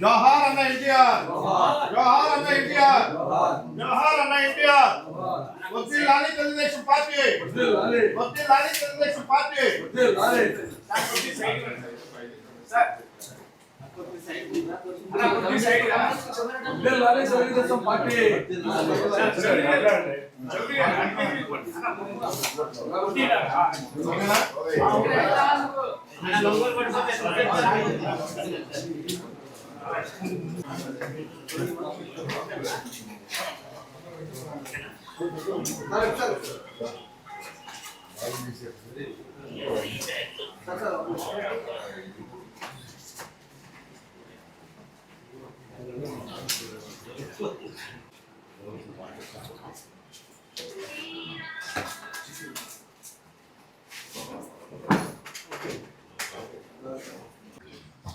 జోహార్ అన్న ఎన్టీఆర్, జోహార్ అన్న ఎన్టీఆర్, జోహార్ అన్న ఎన్టీఆర్. వర్ధిల్లాలి తెలుగుదేశం పార్టీ, వర్ధిల్లాలి తెలుగుదేశం పార్టీ. తెలుగుదేశం పార్టీ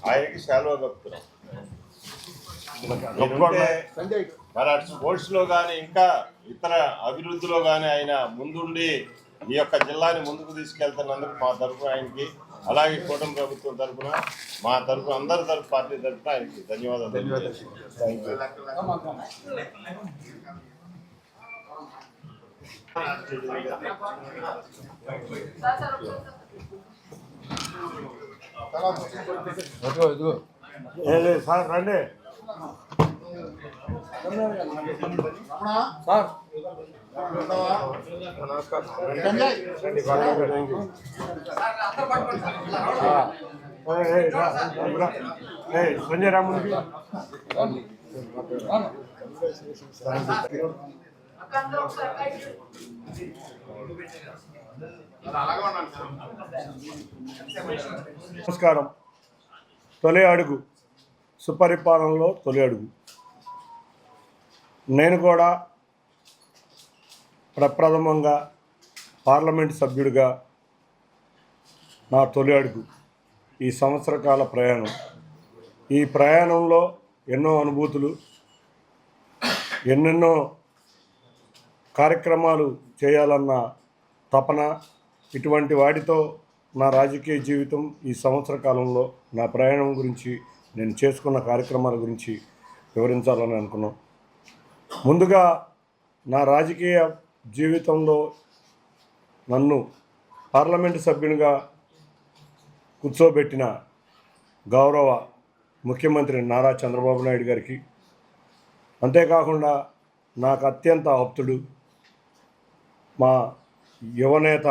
ఆయనకి శాలువా కప్పుతున్నాం. మరి అటు స్పోర్ట్స్లో కానీ ఇంకా ఇతర అభివృద్ధిలో కానీ ఆయన ముందుండి ఈ యొక్క జిల్లాని ముందుకు తీసుకెళ్తున్నందుకు మా తరఫున ఆయనకి, అలాగే కూటమి ప్రభుత్వం తరఫున, మా తరఫున, అందరి తరఫు పార్టీ తరఫున ఆయనకి ధన్యవాదాలు. సార్ రండి సార్. సంజయ్ రాముడికి నమస్కారం. తొలి అడుగు సుపరిపాలనలో తొలి అడుగు. నేను కూడా ప్రప్రథమంగా పార్లమెంట్ సభ్యుడిగా నా తొలి అడుగు ఈ సంవత్సర కాల ప్రయాణం. ఈ ప్రయాణంలో ఎన్నో అనుభూతులు, ఎన్నెన్నో కార్యక్రమాలు చేయాలన్న తపన, ఇటువంటి వాటితో నా రాజకీయ జీవితం ఈ సంవత్సర కాలంలో నా ప్రయాణం గురించి, నేను చేసుకున్న కార్యక్రమాల గురించి వివరించాలని అనుకున్నాం. ముందుగా నా రాజకీయ జీవితంలో నన్ను పార్లమెంటు సభ్యునిగా కూర్చోబెట్టిన గౌరవ ముఖ్యమంత్రి నారా చంద్రబాబు నాయుడు గారికి, అంతేకాకుండా నాకు అత్యంత ఆప్తుడు మా యువనేత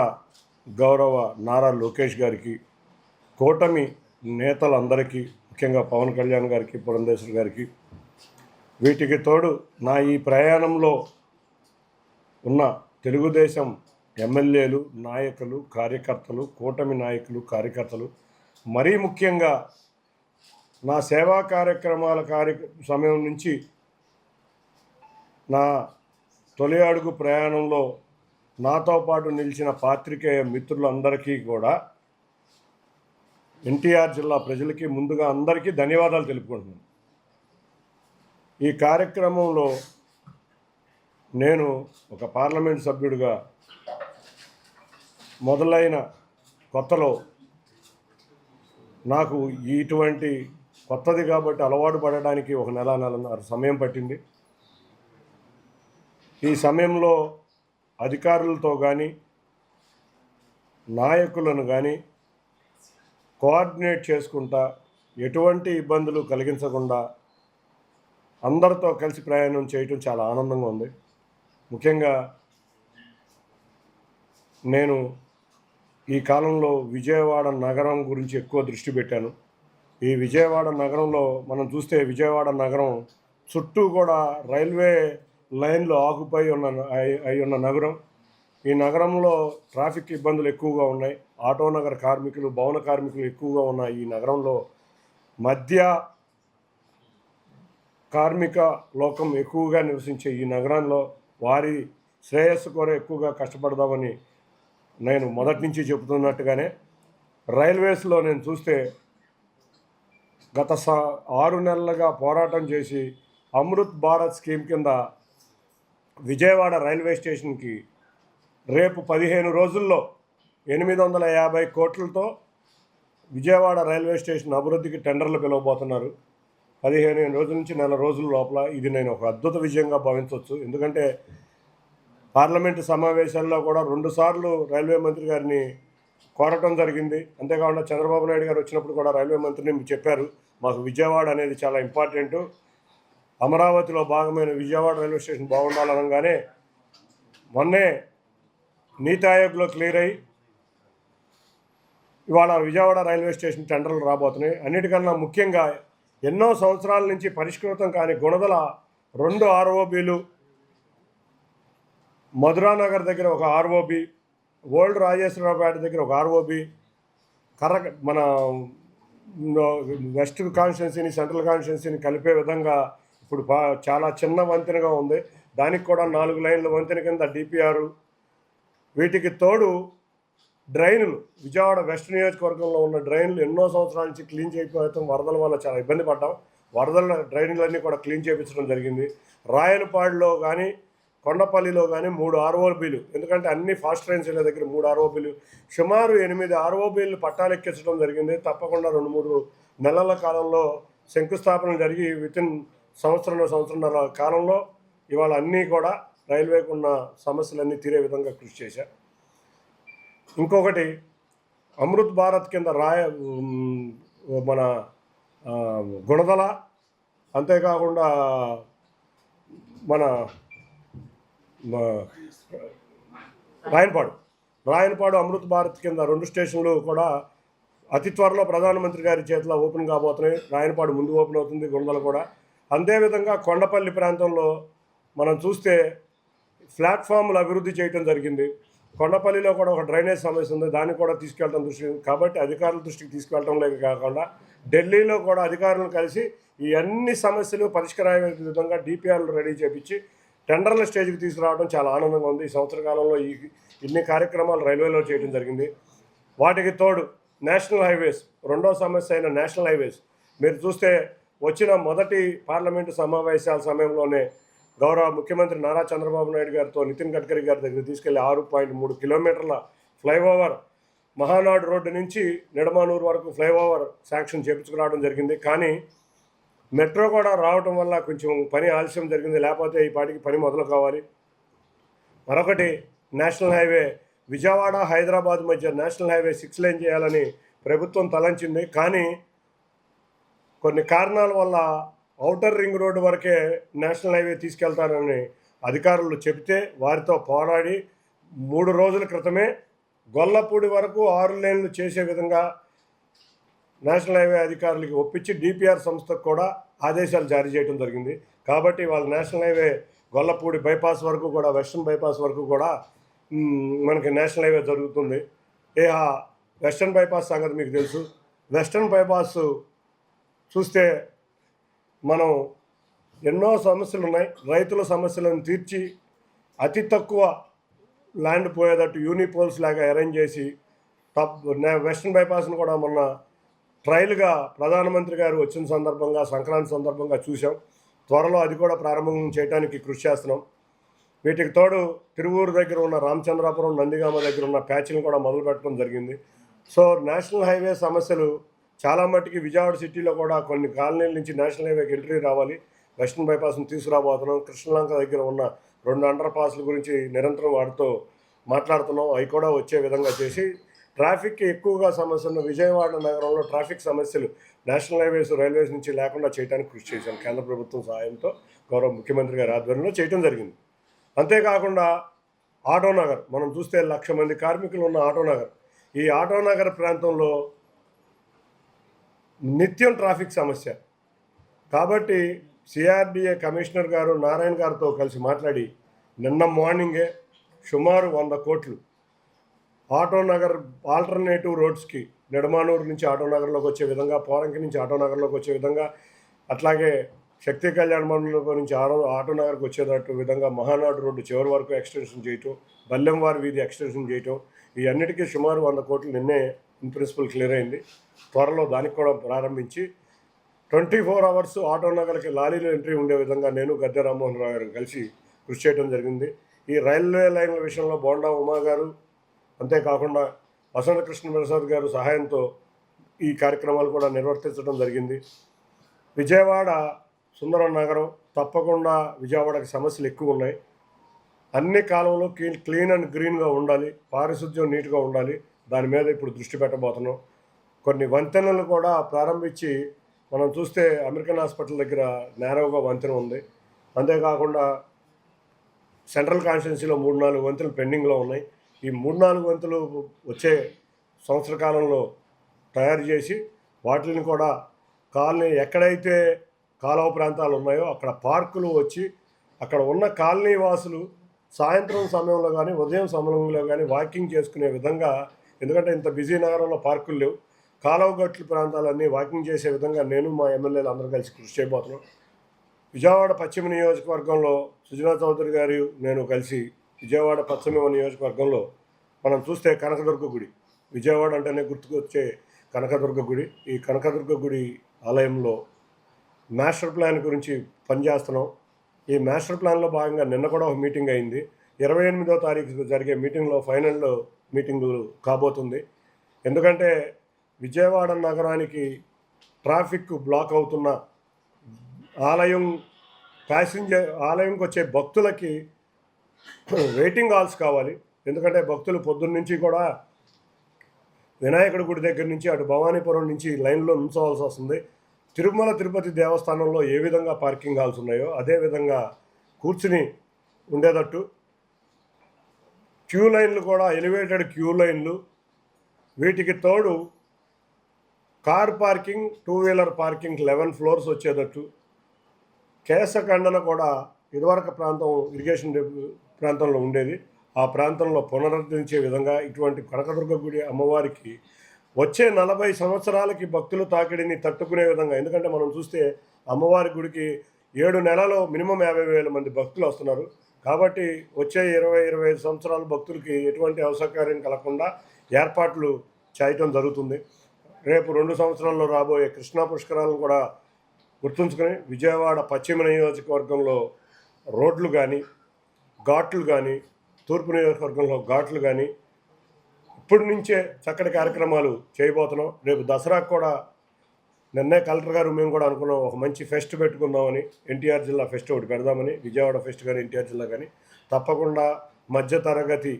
గౌరవ నారా లోకేష్ గారికి, కూటమి నేతలందరికీ, ముఖ్యంగా పవన్ కళ్యాణ్ గారికి, పురంధేశ్వరి గారికి, వీటికి తోడు నా ఈ ప్రయాణంలో ఉన్న తెలుగుదేశం ఎమ్మెల్యేలు, నాయకులు, కార్యకర్తలు, కూటమి నాయకులు, కార్యకర్తలు, మరీ ముఖ్యంగా నా సేవా కార్యక్రమాల సమయం నుంచి నా తొలి అడుగు ప్రయాణంలో నాతో పాటు నిలిచిన పాత్రికేయ మిత్రులందరికీ కూడా, ఎన్టీఆర్ జిల్లా ప్రజలకి ముందుగా అందరికీ ధన్యవాదాలు తెలుపుకుంటున్నాను. ఈ కార్యక్రమంలో నేను ఒక పార్లమెంట్ సభ్యుడిగా మొదలైన కొత్తలో నాకు ఇటువంటి కొత్తది కాబట్టి అలవాటు పడడానికి ఒక నెలన్నర సమయం పట్టింది. ఈ సమయంలో అధికారులతో కానీ, నాయకులను కానీ కోఆర్డినేట్ చేసుకుంటా, ఎటువంటి ఇబ్బందులు కలిగించకుండా అందరితో కలిసి ప్రయాణం చేయటం చాలా ఆనందంగా ఉంది. ముఖ్యంగా నేను ఈ కాలంలో విజయవాడ నగరం గురించి ఎక్కువ దృష్టి పెట్టాను. ఈ విజయవాడ నగరంలో మనం చూస్తే, విజయవాడ నగరం చుట్టూ కూడా రైల్వే లైన్లు ఆకుపై ఉన్న నగరం. ఈ నగరంలో ట్రాఫిక్ ఇబ్బందులు ఎక్కువగా ఉన్నాయి. ఆటో నగర కార్మికులు, భవన కార్మికులు ఎక్కువగా ఉన్న ఈ నగరంలో మధ్య కార్మిక లోకం ఎక్కువగా నివసించే ఈ నగరంలో వారి శ్రేయస్సు కూడా ఎక్కువగా కష్టపడదామని నేను మొదటి నుంచి చెబుతున్నట్టుగానే, రైల్వేస్లో నేను చూస్తే గత 6 నెలలుగా పోరాటం చేసి అమృత్ భారత్ స్కీమ్ కింద విజయవాడ రైల్వే స్టేషన్కి రేపు 15 రోజుల్లో 850 కోట్లతో విజయవాడ రైల్వే స్టేషన్ అభివృద్ధికి టెండర్లు పిలవబోతున్నారు. 15 రోజుల నుంచి నెల రోజుల లోపల. ఇది నేను ఒక అద్భుత విజయంగా భావించవచ్చు. ఎందుకంటే పార్లమెంటు సమావేశాల్లో కూడా 2 సార్లు రైల్వే మంత్రి గారిని కోరటం జరిగింది. అంతేకాకుండా చంద్రబాబు నాయుడు గారు వచ్చినప్పుడు కూడా రైల్వే మంత్రిని చెప్పారు, మాకు విజయవాడ అనేది చాలా ఇంపార్టెంటు, అమరావతిలో భాగమైన విజయవాడ రైల్వే స్టేషన్ బాగుండాలనగానే మొన్నే నీతి ఆయోగ్లో క్లియర్ అయ్యి ఇవాళ విజయవాడ రైల్వే స్టేషన్ టెండర్లు రాబోతున్నాయి. అన్నిటికన్నా ముఖ్యంగా ఎన్నో సంవత్సరాల నుంచి పరిష్కృతం కాని గుణదల 2 ఆర్ఓబీలు, మధురానగర్ దగ్గర ఒక ఆర్ఓబి, ఓల్డ్ రాజేశ్వరరావుపేట దగ్గర ఒక ఆర్ఓబి, మన వెస్ట్ కాన్స్టిట్యున్సీని సెంట్రల్ కాన్స్టిట్యున్సీని కలిపే విధంగా ఇప్పుడు చాలా చిన్న వంతెనగా ఉంది. దానికి కూడా 4 లైన్ల వంతెన కింద డిపిఆర్. వీటికి తోడు డ్రైన్లు, విజయవాడ వెస్ట్ నియోజకవర్గంలో ఉన్న డ్రైన్లు ఎన్నో సంవత్సరాల నుంచి క్లీన్ చేయకపోవడం, వరదల వల్ల చాలా ఇబ్బంది పడ్డాం. వరదల డ్రైన్లన్నీ కూడా క్లీన్ చేయించడం జరిగింది. రాయలపాడులో కానీ కొండపల్లిలో కానీ 3 ఆర్ఓబీలు, ఎందుకంటే అన్ని ఫాస్ట్ ట్రైన్స్ వెళ్ళే దగ్గర 3 ఆర్ఓబీలు, సుమారు 8 ఆర్ఓబీలు పట్టాలెక్కించడం జరిగింది. తప్పకుండా 2-3 నెలల కాలంలో శంకుస్థాపన జరిగి వితిన్ సంవత్సరంన్నర కాలంలో ఇవాళ అన్నీ కూడా రైల్వేకు ఉన్న సమస్యలన్నీ తీరే విధంగా కృషి చేశారు. ఇంకొకటి అమృత్ భారత్ కింద మన గుణదల, అంతేకాకుండా మన రాయనపాడు అమృత్ భారత్ కింద 2 స్టేషన్లు కూడా అతి త్వరలో ప్రధానమంత్రి గారి చేతిలో ఓపెన్ కాబోతున్నాయి. రాయనపాడు ముందు ఓపెన్ అవుతుంది, గుణదల కూడా. అంతేవిధంగా కొండపల్లి ప్రాంతంలో మనం చూస్తే ప్లాట్ఫామ్లు అభివృద్ధి చేయడం జరిగింది. కొండపల్లిలో కూడా ఒక డ్రైనేజ్ సమస్య ఉంది, దాన్ని కూడా తీసుకెళ్ళడం కాబట్టి అధికారుల దృష్టికి తీసుకెళ్ళడంలో కాకుండా ఢిల్లీలో కూడా అధికారులను కలిసి ఈ అన్ని సమస్యలు పరిష్కారమయ్యే విధంగా డిపిఆర్లు రెడీ చేయించి టెండర్ల స్టేజ్కి తీసుకురావడం చాలా ఆనందంగా ఉంది. ఈ సంవత్సర కాలంలో ఇన్ని కార్యక్రమాలు రైల్వేలో చేయడం జరిగింది. వాటికి తోడు నేషనల్ హైవేస్, 2వ సమస్య అయిన నేషనల్ హైవేస్ మీరు చూస్తే వచ్చిన మొదటి పార్లమెంటు సమావేశాల సమయంలోనే గౌరవ ముఖ్యమంత్రి నారా చంద్రబాబు నాయుడు గారితో నితిన్ గడ్కరీ గారి దగ్గర తీసుకెళ్లి 6.3 కిలోమీటర్ల ఫ్లైఓవర్ మహానాడు రోడ్డు నుంచి నిడమానూరు వరకు ఫ్లైఓవర్ శాంక్షన్ చేయించుకురావడం జరిగింది. కానీ మెట్రో కూడా రావటం వల్ల కొంచెం పని ఆలస్యం జరిగింది, లేకపోతే ఈ పాటికి పని మొదలు కావాలి. మరొకటి నేషనల్ హైవే విజయవాడ హైదరాబాద్ మధ్య నేషనల్ హైవే 6 లైన్ చేయాలని ప్రభుత్వం తలంచింది. కానీ కొన్ని కారణాల వల్ల ఔటర్ రింగ్ రోడ్డు వరకే నేషనల్ హైవే తీసుకెళ్తానని అధికారులు చెబితే వారితో పోరాడి 3 రోజుల క్రితమే గొల్లపూడి వరకు 6 లేన్లు చేసే విధంగా నేషనల్ హైవే అధికారులకి ఒప్పించి డిపిఆర్ సంస్థకు కూడా ఆదేశాలు జారీ చేయడం జరిగింది. కాబట్టి వాళ్ళ నేషనల్ హైవే గొల్లపూడి బైపాస్ వరకు కూడా, వెస్టర్న్ బైపాస్ వరకు కూడా మనకి నేషనల్ హైవే జరుగుతుంది. వెస్టర్న్ బైపాస్ సంగతి మీకు తెలుసు. వెస్టర్న్ బైపాస్ చూస్తే మనం ఎన్నో సమస్యలు ఉన్నాయి. రైతుల సమస్యలను తీర్చి అతి తక్కువ ల్యాండ్ పోయేటట్టు యూనిపోల్స్ లాగా అరేంజ్ చేసి వెస్టర్న్ బైపాస్ను కూడా మొన్న ట్రయల్గా ప్రధానమంత్రి గారు వచ్చిన సందర్భంగా, సంక్రాంతి సందర్భంగా చూసాం. త్వరలో అది కూడా ప్రారంభం చేయడానికి కృషి చేస్తున్నాం. వీటికి తోడు తిరువూరు దగ్గర ఉన్న రామచంద్రాపురం, నందిగామ దగ్గర ఉన్న ప్యాచ్లను కూడా మొదలు పెట్టడం జరిగింది. సో నేషనల్ హైవే సమస్యలు చాలా మట్టుకి విజయవాడ సిటీలో కూడా కొన్ని కాలనీల నుంచి నేషనల్ హైవేకి ఎంట్రీ రావాలి. వెస్టర్న్ బైపాస్ను తీసుకురాబోతున్నాం. కృష్ణలంక దగ్గర ఉన్న 2 అండర్ పాస్ల గురించి నిరంతరం వాటితో మాట్లాడుతున్నాం. అవి కూడా వచ్చే విధంగా చేసి ట్రాఫిక్కి ఎక్కువగా సమస్య ఉన్న విజయవాడ నగరంలో ట్రాఫిక్ సమస్యలు నేషనల్ హైవేస్, రైల్వేస్ నుంచి లేకుండా చేయడానికి కృషి చేశాం. కేంద్ర ప్రభుత్వం సహాయంతో గౌరవ ముఖ్యమంత్రి గారి ఆధ్వర్యంలో చేయడం జరిగింది. అంతేకాకుండా ఆటోనగర్ మనం చూస్తే 1,00,000 మంది కార్మికులు ఉన్న ఆటోనగర్, ఈ ఆటోనగర్ ప్రాంతంలో నిత్యం ట్రాఫిక్ సమస్య. కాబట్టి సిఆర్డిఏ కమిషనర్ గారు నారాయణ గారితో కలిసి మాట్లాడి నిన్న మార్నింగే సుమారు 100 కోట్లు ఆటోనగర్ ఆల్టర్నేటివ్ రోడ్స్కి, నిడమానూరు నుంచి ఆటోనగర్లోకి వచ్చే విధంగా, పోరంకి నుంచి ఆటోనగర్లోకి వచ్చే విధంగా, అట్లాగే శక్తి కళ్యాణ మండలం నుంచి ఆటోనగర్కి వచ్చేటట్టు విధంగా మహానాడు రోడ్డు చివరి వరకు ఎక్స్టెన్షన్ చేయటం, బల్లెంవారి వీధి ఎక్స్టెన్షన్ చేయటం, ఈ అన్నిటికీ సుమారు 100 కోట్లు నిన్నే ఇన్ ప్రిన్సిపల్ క్లియర్ అయింది. త్వరలో దానికి కూడా ప్రారంభించి 24 అవర్స్ ఆటోనగర్కి లారీలు ఎంట్రీ ఉండే విధంగా నేను గద్దె రామ్మోహన్ రావు గారు కలిసి కృషి చేయడం జరిగింది. ఈ రైల్వే లైన్ల విషయంలో బోండా ఉమా గారు, అంతేకాకుండా వసంత కృష్ణ ప్రసాద్ గారు సహాయంతో ఈ కార్యక్రమాలు కూడా నిర్వర్తించడం జరిగింది. విజయవాడ సుందర నగరం, తప్పకుండా విజయవాడకి సమస్యలు ఎక్కువ ఉన్నాయి. అన్ని కాలంలో క్లీన్ అండ్ గ్రీన్గా ఉండాలి, పారిశుద్ధ్యం నీట్గా ఉండాలి. దాని మీద ఇప్పుడు దృష్టి పెట్టబోతున్నాం. కొన్ని వంతెనలు కూడా ప్రారంభించి, మనం చూస్తే అమెరికన్ హాస్పిటల్ దగ్గర నేరవుగా వంతెన ఉంది. అంతేకాకుండా సెంట్రల్ కాన్స్టిట్యున్సీలో 3-4 వంతులు పెండింగ్లో ఉన్నాయి. ఈ 3-4 వంతులు వచ్చే సంవత్సర కాలంలో తయారు చేసి వాటిని కూడా కాలనీ ఎక్కడైతే కాలువ ప్రాంతాలు ఉన్నాయో అక్కడ పార్కులు వచ్చి అక్కడ ఉన్న కాలనీ వాసులు సాయంత్రం సమయంలో కానీ ఉదయం సమయంలో కానీ వాకింగ్ చేసుకునే విధంగా, ఎందుకంటే ఇంత బిజీ నగరంలో పార్కులు లేవు, కాలువ గట్లు ప్రాంతాలన్నీ వాకింగ్ చేసే విధంగా నేను మా ఎమ్మెల్యేలు అందరూ కలిసి కృషి చేయబోతున్నాం. విజయవాడ పశ్చిమ నియోజకవర్గంలో సుజనా చౌదరి గారు నేను కలిసి విజయవాడ పశ్చిమ నియోజకవర్గంలో మనం చూస్తే కనకదుర్గ గుడి, విజయవాడ అంటేనే గుర్తుకొచ్చే కనకదుర్గ గుడి. ఈ కనకదుర్గ గుడి ఆలయంలో మాస్టర్ ప్లాన్ గురించి పనిచేస్తున్నాం. ఈ మాస్టర్ ప్లాన్లో భాగంగా నిన్న కూడా ఒక మీటింగ్ అయింది. 28వ తారీఖు జరిగే మీటింగ్లో ఫైనల్ మీటింగు కాబోతుంది. ఎందుకంటే విజయవాడ నగరానికి ట్రాఫిక్ బ్లాక్ అవుతున్న ఆలయంకి వచ్చే భక్తులకి వెయిటింగ్ హాల్స్ కావాలి. ఎందుకంటే భక్తులు పొద్దున్న నుంచి కూడా వినాయకుడి గుడి దగ్గర నుంచి అటు భవానీపురం నుంచి లైన్లో నుంచోవాల్సి వస్తుంది. తిరుమల తిరుపతి దేవస్థానంలో ఏ విధంగా పార్కింగ్ హాల్స్ ఉన్నాయో అదేవిధంగా కూర్చుని ఉండేటట్టు క్యూ లైన్లు కూడా ఎలివేటెడ్ క్యూ లైన్లు, వీటికి తోడు car parking, 2 wheeler parking 11 floors వచ్చేటట్టు, కేశఖండన కూడా ఇదివరకు ప్రాంతం ఇరిగేషన్ ప్రాంతంలో ఉండేది, ఆ ప్రాంతంలో పునరుద్ధరించే విధంగా ఇటువంటి కనకదుర్గ గుడి అమ్మవారికి వచ్చే 40 సంవత్సరాలకి భక్తుల తాకిడిని తట్టుకునే విధంగా, ఎందుకంటే మనం చూస్తే అమ్మవారి గుడికి 7 నెలలో మినిమం 50,000 మంది భక్తులు వస్తున్నారు. కాబట్టి వచ్చే 20-25 సంవత్సరాల భక్తులకి ఎటువంటి అసౌకర్యం కలగకుండా ఏర్పాట్లు చేయటం జరుగుతుంది. రేపు 2 సంవత్సరాల్లో రాబోయే కృష్ణా పుష్కరాలను కూడా గుర్తుంచుకొని విజయవాడ పశ్చిమ నియోజకవర్గంలో రోడ్లు కానీ, ఘాట్లు కానీ, తూర్పు నియోజకవర్గంలో ఘాట్లు కానీ ఇప్పటి నుంచే చక్కటి కార్యక్రమాలు చేయబోతున్నాం. రేపు దసరాకు కూడా నిన్నే కలెక్టర్ గారు మేము కూడా అనుకున్నాం, ఒక మంచి ఫెస్ట్ పెట్టుకుందామని, ఎన్టీఆర్ జిల్లా ఫెస్ట్ ఒకటి పెడదామని. విజయవాడ ఫెస్ట్ కానీ ఎన్టీఆర్ జిల్లా కానీ తప్పకుండా మధ్యతరగతి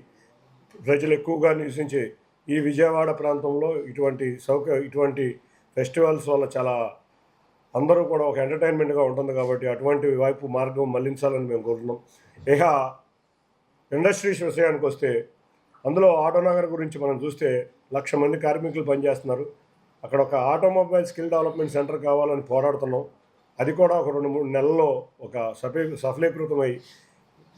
ప్రజలు ఎక్కువగా నివసించే ఈ విజయవాడ ప్రాంతంలో ఇటువంటి ఫెస్టివల్స్ వల్ల చాలా అందరూ కూడా ఒక ఎంటర్టైన్మెంట్గా ఉంటుంది. కాబట్టి అటువంటి వైపు మార్గం మళ్లించాలని మేము కోరుతున్నాం. ఇక ఇండస్ట్రీస్ విషయానికి వస్తే అందులో ఆటోనగర్ గురించి మనం చూస్తే 1,00,000 మంది కార్మికులు పనిచేస్తున్నారు. అక్కడ ఒక ఆటోమొబైల్ స్కిల్ డెవలప్మెంట్ సెంటర్ కావాలని పోరాడుతున్నాం. అది కూడా ఒక 2-3 నెలల్లో ఒక సఫలీకృతమై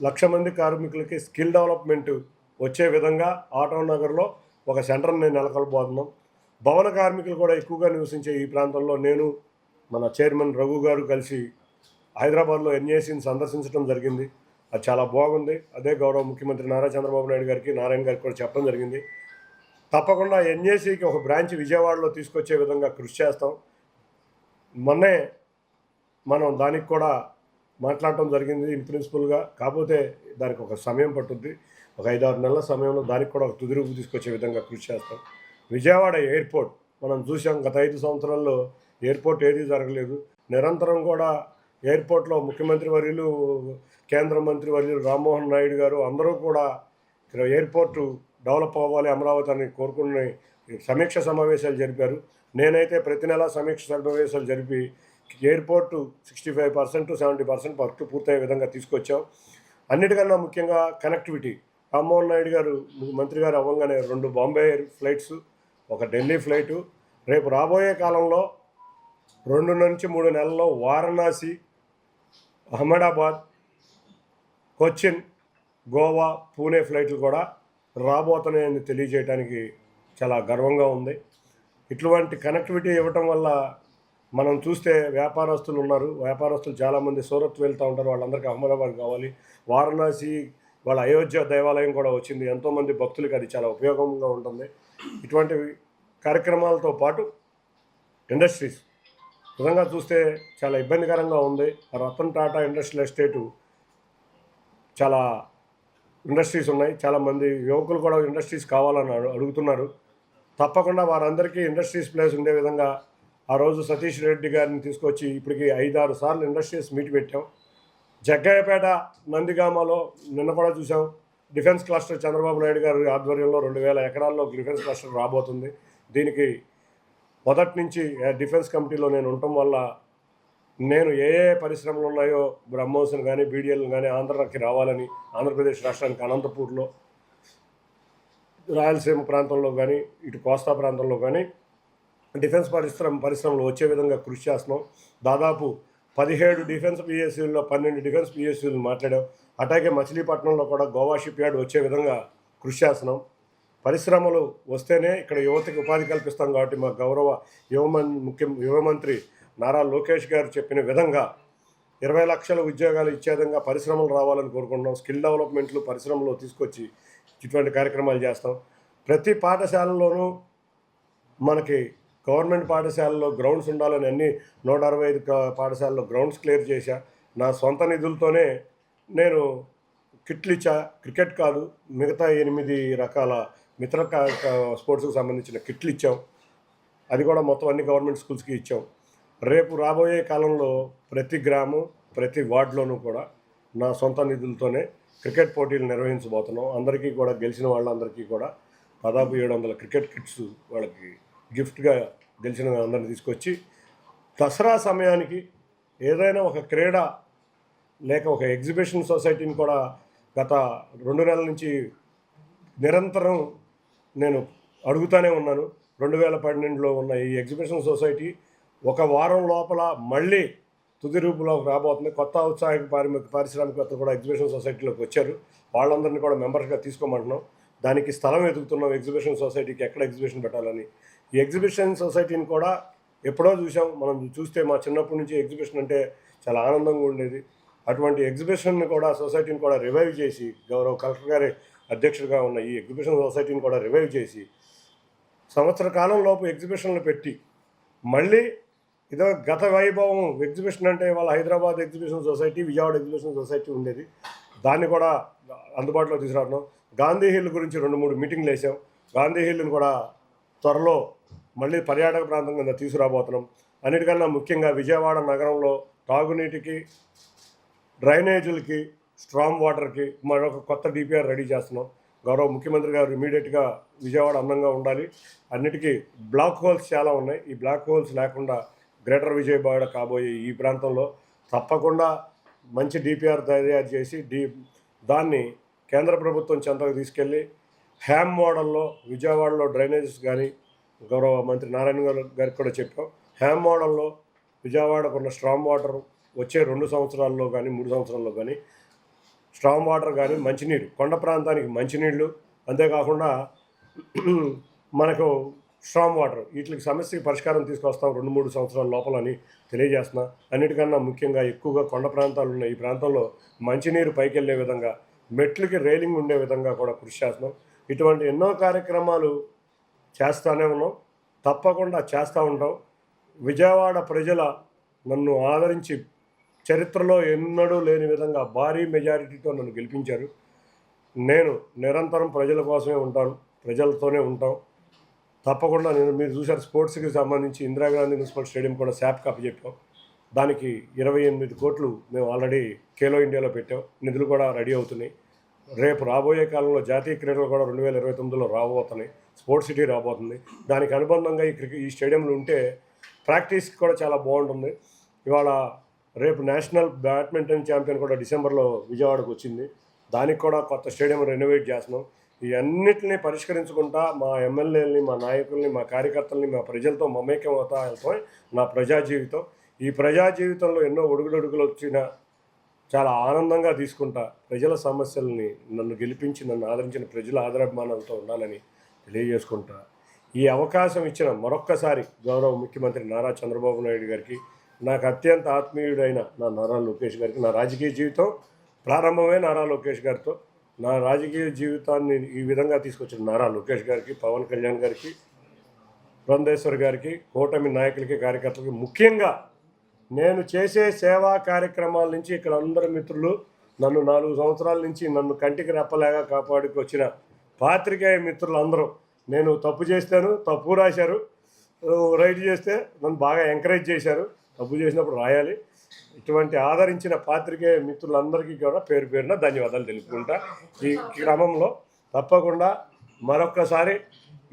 1,00,000 మంది కార్మికులకి స్కిల్ డెవలప్మెంట్ వచ్చే విధంగా ఆటోనగర్లో ఒక సెంటర్ని నెలకొల్పబోతున్నాం. భవన కార్మికులు కూడా ఎక్కువగా నివసించే ఈ ప్రాంతంలో నేను, మన చైర్మన్ రఘు గారు కలిసి హైదరాబాద్లో ఎన్ఏసీని సందర్శించడం జరిగింది. అది చాలా బాగుంది. అదే గౌరవ ముఖ్యమంత్రి నారా చంద్రబాబు నాయుడు గారికి, నారాయణ గారికి కూడా చెప్పడం జరిగింది. తప్పకుండా ఎన్ఏసీకి ఒక బ్రాంచ్ విజయవాడలో తీసుకొచ్చే విధంగా కృషి చేస్తాం. మొన్నే మనం దానికి కూడా మాట్లాడటం జరిగింది ఇన్ ప్రిన్సిపల్గా. కాకపోతే దానికి ఒక సమయం పట్టుద్ది. ఒక 5-6 నెలల సమయంలో దానికి కూడా ఒక తుది రూపు తీసుకొచ్చే విధంగా కృషి చేస్తాం. విజయవాడ ఎయిర్పోర్ట్ మనం చూసాం, గత 5 సంవత్సరాల్లో ఎయిర్పోర్ట్ ఏదీ జరగలేదు. నిరంతరం కూడా ఎయిర్పోర్ట్లో ముఖ్యమంత్రి వర్యులు, కేంద్ర మంత్రి వర్యులు రామ్మోహన్ నాయుడు గారు అందరూ కూడా ఇక్కడ ఎయిర్పోర్టు డెవలప్ అవ్వాలి అమరావతి అని కోరుకుని సమీక్ష సమావేశాలు జరిపారు. నేనైతే ప్రతి నెల సమీక్ష సమావేశాలు జరిపి ఎయిర్పోర్టు 65% 70% వర్క్ పూర్తయ్యే విధంగా తీసుకొచ్చాం. అన్నిటికన్నా ముఖ్యంగా కనెక్టివిటీ. రామ్మోహన్ నాయుడు గారు మంత్రి గారు అవ్వగానే 2 బాంబే ఎయిర్ ఫ్లైట్స్, ఒక ఢిల్లీ ఫ్లైటు, రేపు రాబోయే కాలంలో 2 నుంచి 3 నెలల్లో వారణాసి, అహ్మదాబాద్, కొచ్చిన్, గోవా, పూణే ఫ్లైట్లు కూడా రాబోతున్నాయని తెలియజేయడానికి చాలా గర్వంగా ఉంది. ఇటువంటి కనెక్టివిటీ ఇవ్వటం వల్ల మనం చూస్తే వ్యాపారస్తులు ఉన్నారు, వ్యాపారస్తులు చాలామంది సూరత్ వెళ్తూ ఉంటారు, వాళ్ళందరికీ అహ్మదాబాద్ కావాలి. వారణాసి వాళ్ళ అయోధ్య దేవాలయం కూడా వచ్చింది, ఎంతోమంది భక్తులకి అది చాలా ఉపయోగంగా ఉంటుంది. ఇటువంటి కార్యక్రమాలతో పాటు ఇండస్ట్రీస్ నిజంగా చూస్తే చాలా ఇబ్బందికరంగా ఉంది. రతన్ టాటా ఇండస్ట్రియల్ ఎస్టేటు చాలా ఇండస్ట్రీస్ ఉన్నాయి, చాలామంది యువకులు కూడా ఇండస్ట్రీస్ కావాలని అడుగుతున్నారు. తప్పకుండా వారందరికీ ఇండస్ట్రీస్ ప్లేస్ ఉండే విధంగా ఆ రోజు సతీష్ రెడ్డి గారిని తీసుకొచ్చి ఇప్పటికి 5-6 సార్లు ఇండస్ట్రీస్ మీట్ పెట్టాం. జగ్గయ్యపేట నందిగామలో నిన్న కూడా చూసాం. డిఫెన్స్ క్లస్టర్ చంద్రబాబు నాయుడు గారి ఆధ్వర్యంలో 2000 ఎకరాల్లో డిఫెన్స్ క్లస్టర్ రాబోతుంది. దీనికి మొదటి నుంచి డిఫెన్స్ కమిటీలో నేను ఉండటం వల్ల నేను ఏ పరిశ్రమలు ఉన్నాయో బ్రహ్మోస్ని కానీ బీడీఎల్ని కానీ ఆంధ్రాకి రావాలని, ఆంధ్రప్రదేశ్ రాష్ట్రానికి అనంతపూర్లో, రాయలసీమ ప్రాంతంలో కానీ ఇటు కోస్తా ప్రాంతంలో కానీ డిఫెన్స్ పరిశ్రమలు వచ్చే విధంగా కృషి చేస్తున్నాం. దాదాపు 17 డిఫెన్స్ పిఎస్యూల్లో 12 డిఫెన్స్ పిఎస్యూలు మాట్లాడాం. అట్లాగే మచిలీపట్నంలో కూడా గోవా షిప్ యార్డ్ వచ్చే విధంగా కృషి చేస్తున్నాం. పరిశ్రమలు వస్తేనే ఇక్కడ యువతకి ఉపాధి కల్పిస్తాం కాబట్టి మా గౌరవ యువ మంత్రి నారా లోకేష్ గారు చెప్పిన విధంగా 20 లక్షల ఉద్యోగాలు ఇచ్చే విధంగా పరిశ్రమలు రావాలని కోరుకుంటున్నాం. స్కిల్ డెవలప్మెంట్లు పరిశ్రమలో తీసుకొచ్చి ఇటువంటి కార్యక్రమాలు చేస్తాం. ప్రతి పాఠశాలలోనూ మనకి గవర్నమెంట్ పాఠశాలలో గ్రౌండ్స్ ఉండాలని అన్ని 165 పాఠశాలలో గ్రౌండ్స్ క్లియర్ చేశా. నా సొంత నిధులతోనే నేను కిట్లు ఇచ్చా. క్రికెట్ కాదు, మిగతా 8 రకాల మిత్ర స్పోర్ట్స్కి సంబంధించిన కిట్లు ఇచ్చాం. అది కూడా మొత్తం అన్ని గవర్నమెంట్ స్కూల్స్కి ఇచ్చాం. రేపు రాబోయే కాలంలో ప్రతి గ్రామం ప్రతి వార్డులోనూ కూడా నా సొంత నిధులతోనే క్రికెట్ పోటీలు నిర్వహించబోతున్నాం. అందరికీ కూడా గెలిచిన వాళ్ళందరికీ కూడా దాదాపు 700 క్రికెట్ కిట్స్ వాళ్ళకి గిఫ్ట్గా గెలిచిన అందరిని తీసుకొచ్చి దసరా సమయానికి ఏదైనా ఒక క్రీడ లేక ఒక ఎగ్జిబిషన్ సొసైటీని కూడా గత 2 నెలల నుంచి నిరంతరం నేను అడుగుతూనే ఉన్నాను. 2012లో ఉన్న ఈ ఎగ్జిబిషన్ సొసైటీ ఒక వారం లోపల మళ్ళీ తుది రూపులోకి రాబోతుంది. కొత్త ఉత్సాహక పారిశ్రామికవేత్తలు కూడా ఎగ్జిబిషన్ సొసైటీలోకి వచ్చారు. వాళ్ళందరినీ కూడా మెంబర్స్గా తీసుకోమంటున్నాం. దానికి స్థలం వెతుకుతున్నాం. ఎగ్జిబిషన్ సొసైటీకి ఎక్కడ ఎగ్జిబిషన్ పెట్టాలని. ఈ ఎగ్జిబిషన్ సొసైటీని కూడా ఎప్పుడో చూసాం. మనం చూస్తే మా చిన్నప్పటి నుంచి ఎగ్జిబిషన్ అంటే చాలా ఆనందంగా ఉండేది. అటువంటి ఎగ్జిబిషన్ని కూడా సొసైటీని కూడా రివైవ్ చేసి గౌరవ కలెక్టర్ గారి అధ్యక్షుడిగా ఉన్న ఈ ఎగ్జిబిషన్ సొసైటీని కూడా రివైవ్ చేసి సంవత్సర కాలంలోపు ఎగ్జిబిషన్లు పెట్టి మళ్ళీ ఇదో గత వైభవం ఎగ్జిబిషన్ అంటే వాళ్ళ Hyderabad exhibition society, Vijayawada exhibition society ఉండేది. దాన్ని కూడా అందుబాటులో తీసుకురావడం. గాంధీ హిల్ గురించి 2-3 మీటింగ్లు వేసాం. గాంధీ హిల్ని కూడా త్వరలో మళ్ళీ పర్యాటక ప్రాంతం కింద తీసుకురాబోతున్నాం. అన్నిటికన్నా ముఖ్యంగా విజయవాడ నగరంలో తాగునీటికి, డ్రైనేజీలకి, స్ట్రాంగ్ వాటర్కి మరొక కొత్త డిపిఆర్ రెడీ చేస్తున్నాం. గౌరవ ముఖ్యమంత్రి గారు ఇమీడియట్గా విజయవాడ అందంగా ఉండాలి. అన్నిటికీ బ్లాక్ హోల్స్ చాలా ఉన్నాయి. ఈ బ్లాక్ హోల్స్ లేకుండా గ్రేటర్ విజయవాడ కాబోయే ఈ ప్రాంతంలో తప్పకుండా మంచి డిపిఆర్ తయారు చేసి దాన్ని కేంద్ర ప్రభుత్వం చెంతకు తీసుకెళ్ళి హ్యామ్ మోడల్లో విజయవాడలో డ్రైనేజెస్ కానీ గౌరవ మంత్రి నారాయణ గారికి కూడా చెప్పాం. హ్యామ్ మోడల్లో విజయవాడకు ఉన్న స్ట్రాంగ్ వాటర్ వచ్చే 2 సంవత్సరాల్లో కానీ 3 సంవత్సరాల్లో కానీ స్ట్రాంగ్ వాటర్ కానీ మంచినీరు, కొండ ప్రాంతానికి మంచినీళ్ళు, అంతేకాకుండా మనకు స్ట్రాంగ్ వాటర్ వీటికి సమస్యకి పరిష్కారం తీసుకొస్తాం 2-3 సంవత్సరాల లోపలని తెలియజేస్తున్నా. అన్నిటికన్నా ముఖ్యంగా ఎక్కువగా కొండ ప్రాంతాలు ఉన్న ఈ ప్రాంతంలో మంచినీరు పైకి వెళ్ళే విధంగా, మెట్లకి రైలింగ్ ఉండే విధంగా కూడా కృషి చేస్తున్నాం. ఇటువంటి ఎన్నో కార్యక్రమాలు చేస్తూనే ఉన్నాం, తప్పకుండా చేస్తూ ఉంటాం. విజయవాడ ప్రజల నన్ను ఆదరించి చరిత్రలో ఎన్నడూ లేని విధంగా భారీ మెజారిటీతో నన్ను గెలిపించారు. నేను నిరంతరం ప్రజల కోసమే ఉంటాను, ప్రజలతోనే ఉంటాం. తప్పకుండా మీరు చూశారు స్పోర్ట్స్కి సంబంధించి ఇందిరాగాంధీ మున్సిపల్ స్టేడియం కూడా శాప్కి అప్పచెప్పాం. దానికి 28 కోట్లు మేము ఆల్రెడీ ఖేలో ఇండియాలో పెట్టాం. నిధులు కూడా రెడీ అవుతున్నాయి. రేపు రాబోయే కాలంలో జాతీయ క్రీడలు కూడా 2029లో రాబోతున్నాయి. స్పోర్ట్స్ సిటీ రాబోతుంది. దానికి అనుబంధంగా ఈ స్టేడియంలు ఉంటే ప్రాక్టీస్కి కూడా చాలా బాగుంటుంది. ఇవాళ రేపు నేషనల్ బ్యాడ్మింటన్ ఛాంపియన్ కూడా డిసెంబర్లో విజయవాడకు వచ్చింది. దానికి కూడా కొత్త స్టేడియం రెనోవేట్ చేస్తున్నాం. ఇవన్నిటిని పరిష్కరించుకుంటా మా ఎమ్మెల్యేలని, మా నాయకుల్ని, మా కార్యకర్తల్ని, మా ప్రజలతో మమేకం అవుతా వెళ్తాం. నా ప్రజా జీవితం, ఈ ప్రజా జీవితంలో ఎన్నో ఒడుగులు వచ్చినా చాలా ఆనందంగా తీసుకుంటా. ప్రజల సమస్యల్ని నన్ను గెలిపించి నన్ను ఆదరించిన ప్రజల ఆదరాభిమానాలతో ఉండాలని తెలియజేసుకుంటా. ఈ అవకాశం ఇచ్చిన మరొక్కసారి గౌరవ ముఖ్యమంత్రి నారా చంద్రబాబు నాయుడు గారికి, నాకు అత్యంత ఆత్మీయుడైన నా నారా లోకేష్ గారికి, నా రాజకీయ జీవితం ప్రారంభమే నారా లోకేష్ గారితో, నా రాజకీయ జీవితాన్ని ఈ విధంగా తీసుకొచ్చిన నారా లోకేష్ గారికి, పవన్ కళ్యాణ్ గారికి, బృందేశ్వర్ గారికి, కూటమి నాయకులకి, కార్యకర్తలకి, ముఖ్యంగా నేను చేసే సేవా కార్యక్రమాల నుంచి ఇక్కడ అందరు మిత్రులు, నన్ను 4 సంవత్సరాల నుంచి నన్ను కంటికి రెప్పలేగా కాపాడుకు వచ్చిన పాత్రికేయ మిత్రులు అందరూ నేను తప్పు చేస్తాను, తప్పు రాశారు, రైట్ చేస్తే నన్ను బాగా ఎంకరేజ్ చేశారు. తప్పు చేసినప్పుడు రాయాలి. ఇటువంటి ఆదరించిన పాత్రికేయ మిత్రులందరికీ కూడా పేరు పేరున ధన్యవాదాలు తెలుపుకుంటా. ఈ క్రమంలో తప్పకుండా మరొక్కసారి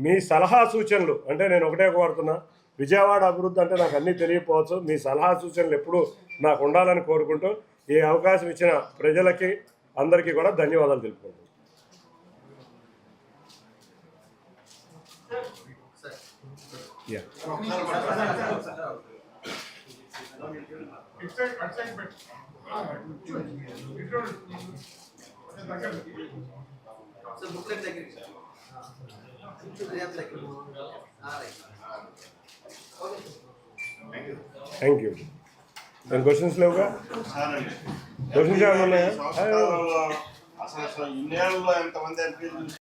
మీ సలహా సూచనలు, అంటే నేను ఒకటే కోరుతున్నా, విజయవాడ అభివృద్ధి అంటే నాకు అన్నీ తెలియకపోవచ్చు, మీ సలహా సూచనలు ఎప్పుడూ నాకు ఉండాలని కోరుకుంటూ ఈ అవకాశం ఇచ్చిన ప్రజలకి అందరికీ కూడా ధన్యవాదాలు తెలుపుకుంటాను. Yeah. Thank you. నేను క్వశ్చన్స్ లేవుగా? క్వశ్చన్స్ ఏమైనా ఉన్నాయా? అసలు ఇన్నేళ్లలో ఎంతమంది ఎంపీలు